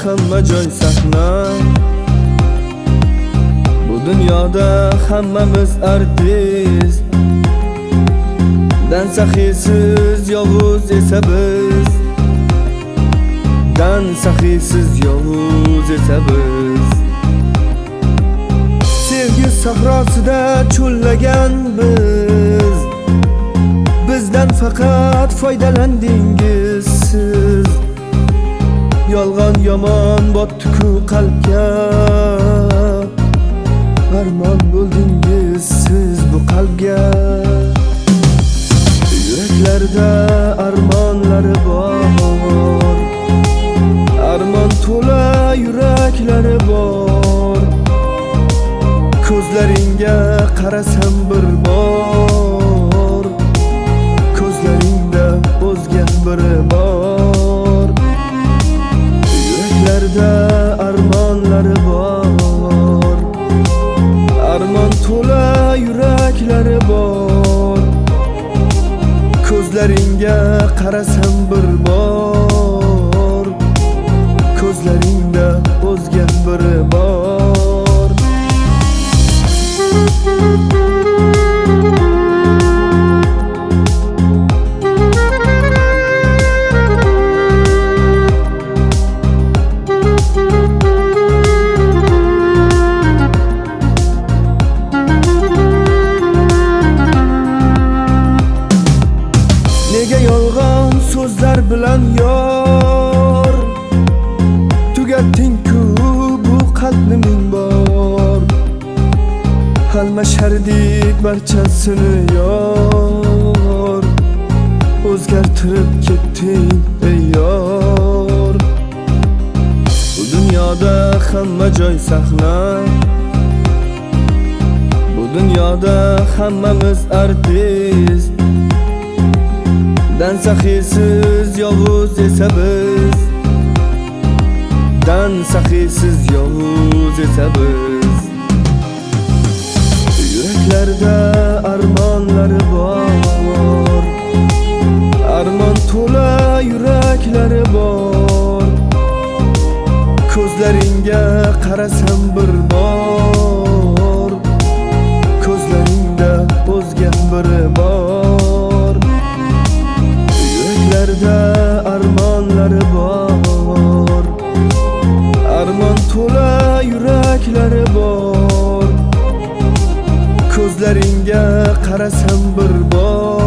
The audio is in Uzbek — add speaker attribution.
Speaker 1: hamma joy sahna. Bu dunyoda hammamiz artist. Dan saxiysiz yovuz esa biz. Dan saxiysiz yovuz esa biz. Sevgi sahrosida cho'llagan biz. Bizdan faqat foydalandingiz siz. Yolg'on yomon botdi-ku qalbga. Armon bo'ldingiz siz bu qalbga. Yuraklarda armonlari bor. Armon to'la yuraklari bor. Ko'zlaringga qarasam bir bor. Ko'zlaringda o'zga biri bor. Yuraklarda armonlari bor. Armon to'la yuraklari bor. Ko'zlaringga qarasam bir bor. Ko'zlaringda o'zga biri bor. Nega yolg'on so'zlar bilan yor tugatding-ku bu qalbni ming bor. Almashardik barchasini yor. O'zgartirib ketding ey yor. Bu dunyoda hamma joy sahna. Bu dunyoda hammamiz artist. Dan saxiysiz yovuz esa biz. Dan saxiysiz yovuz esa biz. Yuraklarda armonlari bor. Armon to'la yuraklari bor. Ko'zlaringga qarasam bir bor. Ko'zlaringda o'zga biri bor. Yuraklarda armonlari bor. Armon to'la yuraklari bor. Ko'zlaringga qarasam bir bor.